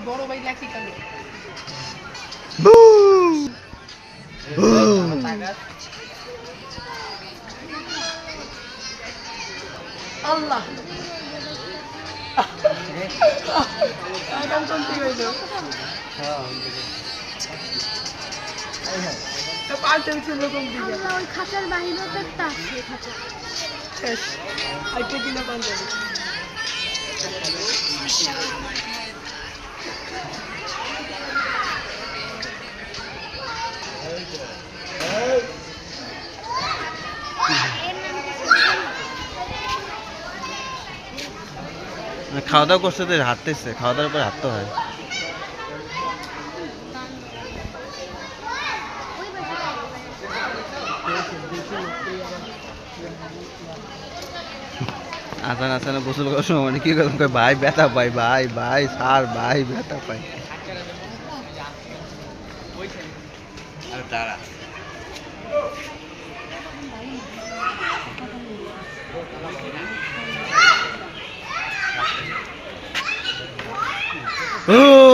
বড় ভাই লাকি কেন আল্লাহ আগাম কোনটি হইল পাল্টে ছিল কোন দিকে ওই খাঁচার বাইরেও তো একটা আছে খাঁচা শেষ আইতে কিনা পাঞ্জাবি খাওয়া দাওয়া করছে তো হাঁটতেছে, খাওয়া দাওয়ার পর হাঁটতে হয়। আসান আসানে গোসল করার সময় মানে কি করলাম, ভাই ব্যথা পাই, ভাই ভাই সার ভাই ব্যথা পাই। ও